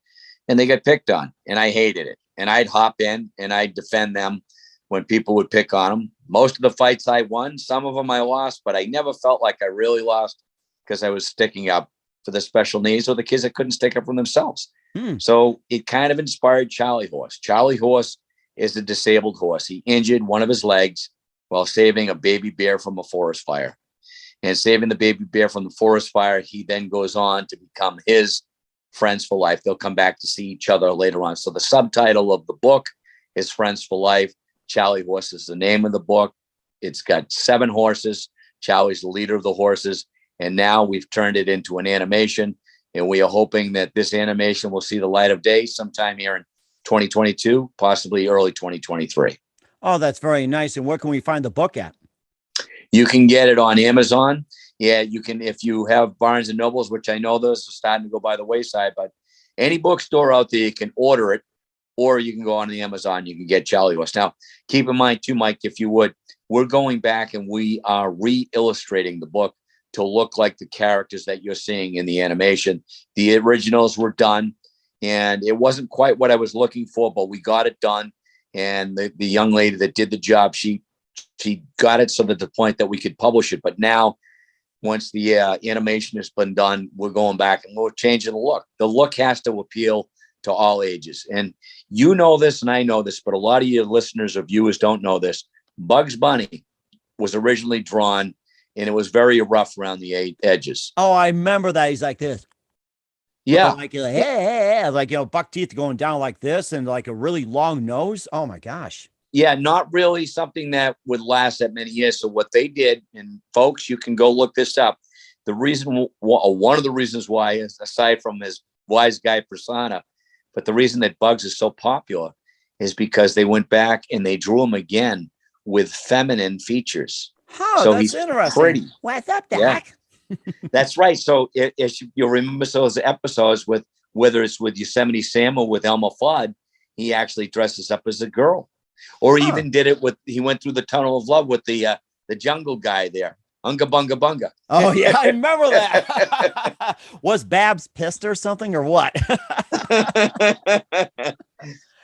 and they got picked on, and I hated it. And I'd hop in and I'd defend them when people would pick on them. Most of the fights I won, some of them I lost, but I never felt like I really lost because I was sticking up for the special needs or the kids that couldn't stick up for themselves. So it kind of inspired Charlie Horse. Charlie Horse is a disabled horse. He injured one of his legs while saving a baby bear from a forest fire. And saving the baby bear from the forest fire, he then goes on to become his friends for life. They'll come back to see each other later on. So the subtitle of the book is Friends for Life. Charlie Horse is the name of the book. It's got 7 horses. Charlie's the leader of the horses. And now we've turned it into an animation. And we are hoping that this animation will see the light of day sometime here in 2022, possibly early 2023. Oh, that's very nice. And where can we find the book at? You can get it on Amazon. Yeah, you can, if you have Barnes and Nobles, which I know those are starting to go by the wayside, but any bookstore out there, you can order it, or you can go on the Amazon. You can get Charlie Horse. Now, keep in mind too, Mike, if you would, we're going back and we are re-illustrating the book to look like the characters that you're seeing in the animation. The originals were done, and it wasn't quite what I was looking for, but we got it done. And the young lady that did the job, she got it so that the point that we could publish it. But now, once the animation has been done, we're going back and we're changing the look. The look has to appeal to all ages. And you know this, and I know this, but a lot of your listeners or viewers don't know this. Bugs Bunny was originally drawn, and it was very rough around the edges. Oh, I remember that. He's like this. Yeah. Like, hey, like, buck teeth going down like this and like a really long nose. Oh my gosh. Yeah, not really something that would last that many years. So what they did, and folks, you can go look this up. The reason, one of the reasons why is, aside from his wise guy persona, but the reason that Bugs is so popular is because they went back and they drew him again with feminine features. Oh, so that's he's interesting. Pretty. What's up, Doc? Yeah. That's right. So you'll remember those episodes with, whether it's with Yosemite Sam or with Elmer Fudd, he actually dresses up as a girl. Or he even did it with, he went through the tunnel of love with the jungle guy there. Unga bunga bunga. Oh yeah, I remember that. Was Babs pissed or something or what?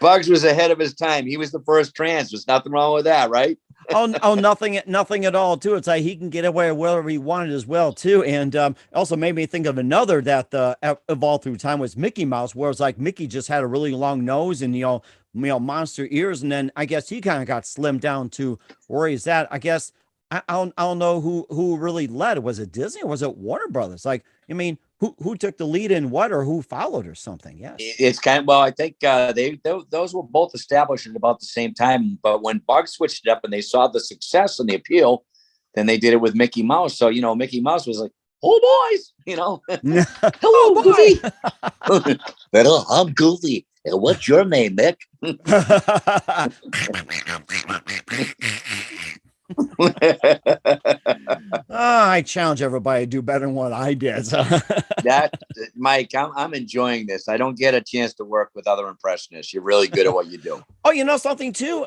Bugs was ahead of his time. He was the first trans. There's nothing wrong with that, right? Nothing at all too. It's like he can get away with whatever he wanted as well too. And also made me think of another that evolved through time was Mickey Mouse, where it's like Mickey just had a really long nose and monster ears, and then I guess he kind of got slimmed down to where he's at. I guess I don't know who really led. Was it Disney or was it Warner Brothers? Like, I mean, who took the lead in what, or who followed or something? Yes, it's kind of, well, I think those were both established at about the same time. But when Bugs switched it up and they saw the success and the appeal, then they did it with Mickey Mouse. So Mickey Mouse was like, "Oh boys, hello, Goofy." Hello, I'm Goofy. And what's your name, Mick? I challenge everybody to do better than what I did. So. That, Mike, I'm enjoying this. I don't get a chance to work with other impressionists. You're really good at what you do. Oh, something too.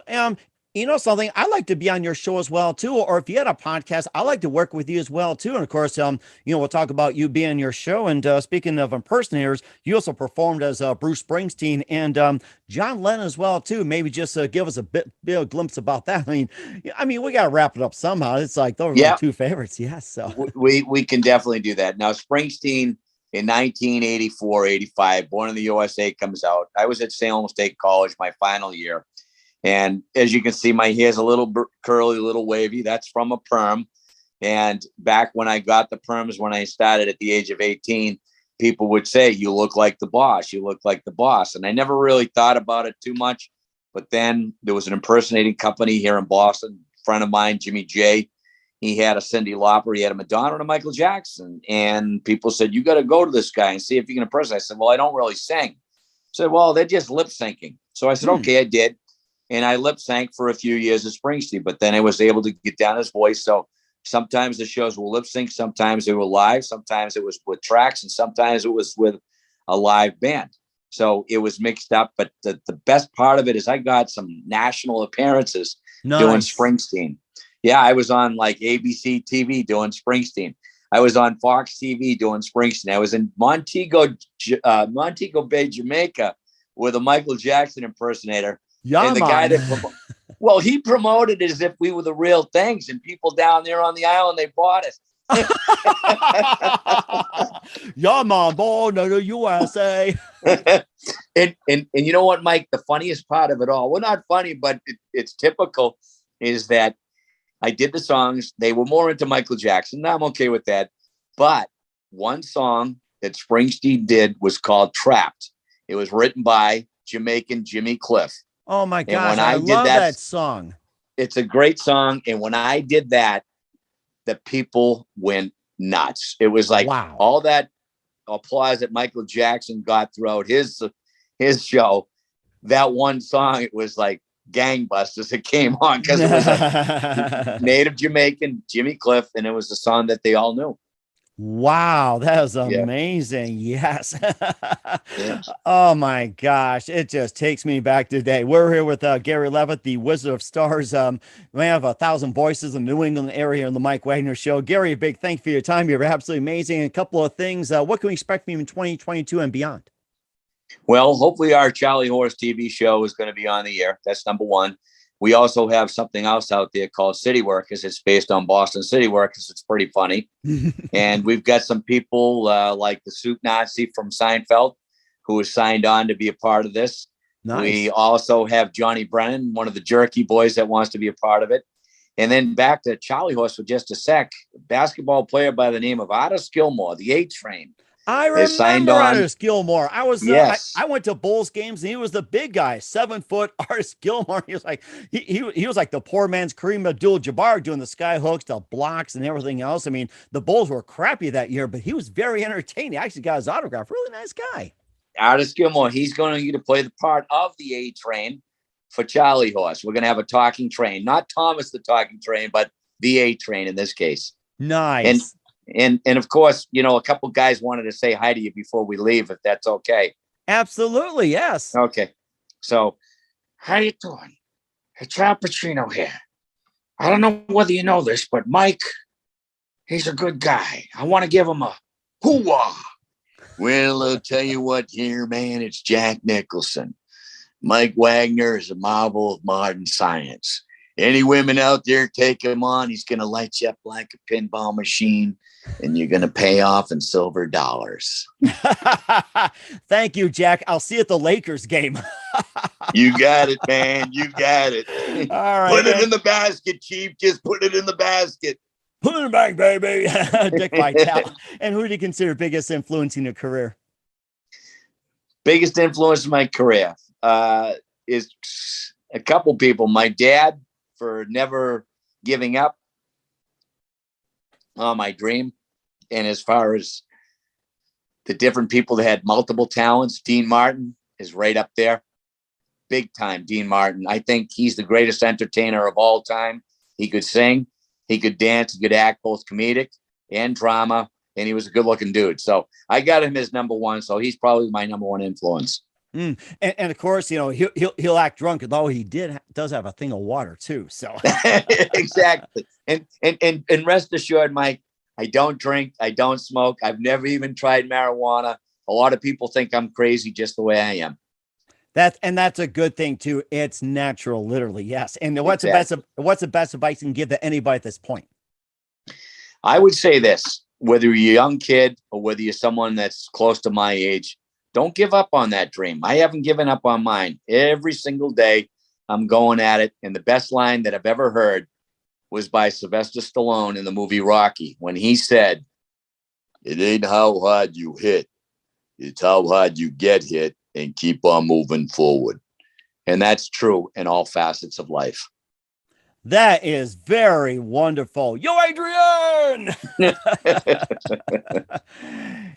Something, I like to be on your show as well too. Or if you had a podcast, I like to work with you as well too. And of course, we'll talk about you being your show. And speaking of impersonators, you also performed as Bruce Springsteen and John Lennon as well too. Maybe just give us a bit of glimpse about that. I mean, we got to wrap it up somehow. It's like those are my 2 favorites. Yes, so we can definitely do that. Now, Springsteen in 1984, 85, Born in the USA comes out. I was at Salem State College my final year. And as you can see, my hair's a little curly, a little wavy. That's from a perm. And back when I got the perms, when I started at the age of 18, people would say, you look like the boss, you look like the boss. And I never really thought about it too much. But then there was an impersonating company here in Boston, a friend of mine, Jimmy J. He had a Cyndi Lauper, he had a Madonna and a Michael Jackson. And people said, you got to go to this guy and see if you can impersonate. I said, well, I don't really sing. I said, well, they're just lip syncing. So I said, okay, I did. And I lip sync for a few years as Springsteen, but then I was able to get down his voice. So sometimes the shows were lip sync, sometimes they were live, sometimes it was with tracks, and sometimes it was with a live band. So it was mixed up. But the best part of it is I got some national appearances doing Springsteen. Yeah, I was on like ABC TV doing Springsteen. I was on Fox TV doing Springsteen. I was in Montego Bay, Jamaica, with a Michael Jackson impersonator. Yeah, and the guy that well, he promoted it as if we were the real things, and people down there on the island, they bought us. Yeah, man, born in the USA. and you know what, Mike? The funniest part of it all, well, not funny, but it's typical, is that I did the songs. They were more into Michael Jackson. I'm okay with that. But one song that Springsteen did was called Trapped. It was written by Jamaican Jimmy Cliff. Oh my gosh, I love that song. It's a great song. And when I did that, the people went nuts. It was like all that applause that Michael Jackson got throughout his show. That one song, it was like gangbusters. It came on because it was like native Jamaican Jimmy Cliff, and it was the song that they all knew. Wow, that was amazing. Yes. Oh my gosh. It just takes me back today. We're here with Gary Leavitt, the Wizard of Stars. We have 1,000 voices in the New England area on the Mike Wagner Show. Gary, a big thank you for your time. You're absolutely amazing. A couple of things. What can we expect from you in 2022 and beyond? Well, hopefully our Charlie Horse TV show is going to be on the air. That's number one. We also have something else out there called City Workers. It's based on Boston City Workers. It's pretty funny. And we've got some people like the Soup Nazi from Seinfeld who has signed on to be a part of this. Nice. We also have Johnny Brennan, one of the Jerky boys, that wants to be a part of it. And then back to Charlie Horse for just a sec. A basketball player by the name of Otis Gilmore, the A Train. I remember Artis Gilmore. I was I went to Bulls games and he was the big guy, 7 foot Artis Gilmore. He was like he was like the poor man's Kareem Abdul-Jabbar, doing the sky hooks, the blocks, and everything else. I mean, the Bulls were crappy that year, but he was very entertaining. He actually got his autograph. Really nice guy. Artis Gilmore. He's going to play the part of the A Train for Charlie Horse. We're going to have a talking train, not Thomas the Talking Train, but the A Train in this case. Nice. And of course, you know, a couple guys wanted to say hi to you before we leave, if that's okay. Absolutely, yes. Okay. So, how you doing? It's Al Pacino here. I don't know whether you know this, but Mike, he's a good guy. I want to give him a hoo-wah. Well, I'll tell you what here, man, it's Jack Nicholson. Mike Wagner is a marvel of modern science. Any women out there, take him on. He's going to light you up like a pinball machine, and you're going to pay off in silver dollars. Thank you, Jack. I'll see you at the Lakers game. You got it, man. You got it. All right. Put it in the basket, Chief. Just put it in the basket. Put it in the bag, baby. Dick Vitale. And who do you consider biggest influence in your career? Biggest influence in my career is a couple people. My dad, for never giving up on my dream. And as far as the different people that had multiple talents, Dean Martin is right up there. Big time, Dean Martin. I think he's the greatest entertainer of all time. He could sing, he could dance, he could act, both comedic and drama, and he was a good looking dude. So I got him as number one. So he's probably my number one influence. And of course, you know, he'll act drunk, although he does have a thing of water too. So exactly. And rest assured, Mike, I don't drink, I don't smoke. I've never even tried marijuana. A lot of people think I'm crazy just the way I am. That's a good thing too. It's natural, literally. Yes. And what's the best advice you can give to anybody at this point? I would say this, whether you're a young kid or whether you're someone that's close to my age, don't give up on that dream. I haven't given up on mine. Every single day I'm going at it. And the best line that I've ever heard was by Sylvester Stallone in the movie Rocky, when he said, "It ain't how hard you hit, It's how hard you get hit and keep on moving forward. And that's true in all facets of life. That is very wonderful. Yo, Adrian!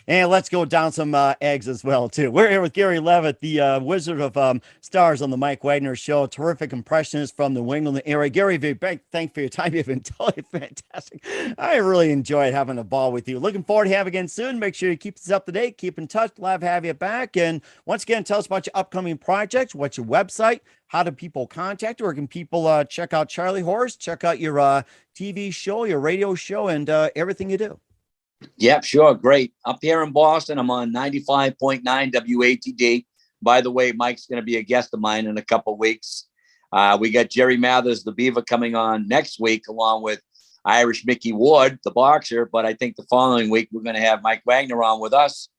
And let's go down some eggs as well, too. We're here with Gary Leavitt, the Wizard of Stars on the Mike Wagner Show. Terrific impressionist from the New England area. Gary, thanks for your time. You've been totally fantastic. I really enjoyed having a ball with you. Looking forward to having you again soon. Make sure you keep us up to date. Keep in touch. Love to have you back. And once again, tell us about your upcoming projects. What's your website? How do people contact you? Or can people check out Charlie Horse, check out your TV show, your radio show, and everything you do? Yep, sure. Great. Up here in Boston, I'm on 95.9 WATD. By the way, Mike's going to be a guest of mine in a couple of weeks. We got Jerry Mathers, the Beaver, coming on next week, along with Irish Mickey Ward, the boxer. But I think the following week, we're going to have Mike Wagner on with us.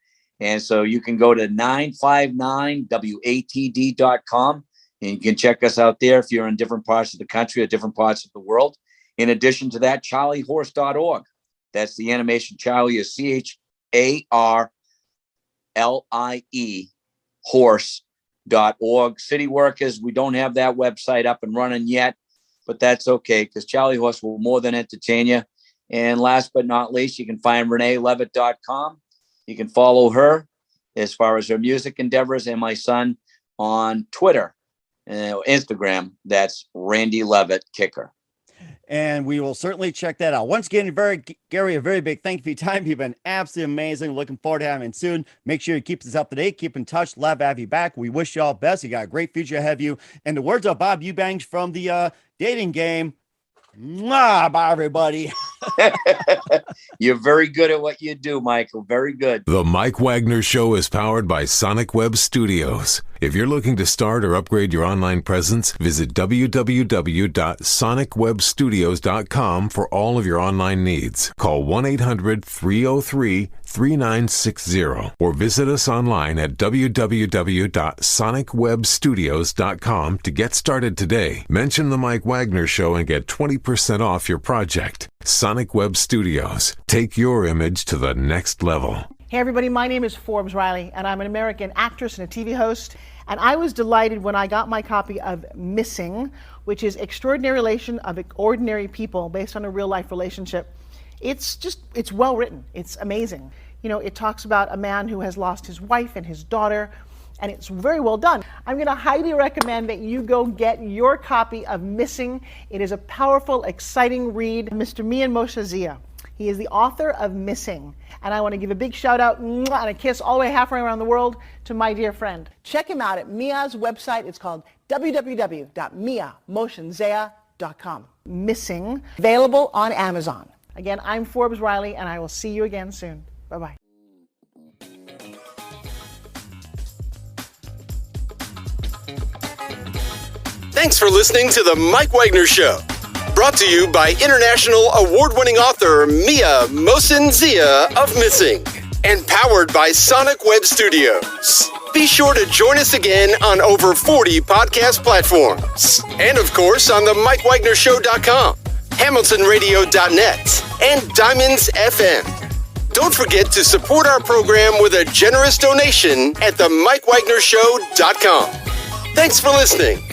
And so you can go to 959WATD.com. And you can check us out there if you're in different parts of the country or different parts of the world. In addition to that, charliehorse.org. That's the animation Charlie is CHARLIE horse.org. City workers, we don't have that website up and running yet, but that's okay because Charlie Horse will more than entertain you. And last but not least, you can find ReneeLevitt.com. You can follow her as far as her music endeavors and my son on Twitter. Instagram, that's Randy Leavitt Kicker. And we will certainly check that out. Once again, Gary, a very big thank you for your time. You've been absolutely amazing. Looking forward to having you soon. Make sure you keep us up to date. Keep in touch. Love to have you back. We wish you all best. You got a great future ahead of you. And the words of Bob Eubanks from the dating game. Mwah, bye, everybody. You're very good at what you do, Michael. Very good. The Mike Wagner Show is powered by Sonic Web Studios. If you're looking to start or upgrade your online presence, visit www.sonicwebstudios.com for all of your online needs. Call 1-800-303-3960 or visit us online at www.sonicwebstudios.com to get started today. Mention the Mike Wagner Show and get 20% off your project. Sonic Web Studios. Take your image to the next level. Hey everybody, my name is Forbes Riley, and I'm an American actress and a TV host. And I was delighted when I got my copy of Missing, which is Extraordinary Relation of Ordinary People based on a real life relationship. It's well written. It's amazing. You know, it talks about a man who has lost his wife and his daughter, and it's very well done. I'm going to highly recommend that you go get your copy of Missing. It is a powerful, exciting read. Mr. Mian Moshe Zia. He is the author of Missing. And I want to give a big shout out and a kiss all the way halfway around the world to my dear friend. Check him out at Mia's website. It's called www.miamotionzea.com. Missing, available on Amazon. Again, I'm Forbes Riley, and I will see you again soon. Bye-bye. Thanks for listening to The Mike Wagner Show. Brought to you by international award-winning author Mia Mohsen-Zia of Missing. And powered by Sonic Web Studios. Be sure to join us again on over 40 podcast platforms. And of course on the MikeWagnerShow.com, HamiltonRadio.net, and Diamonds FM. Don't forget to support our program with a generous donation at the MikeWagnerShow.com. Thanks for listening.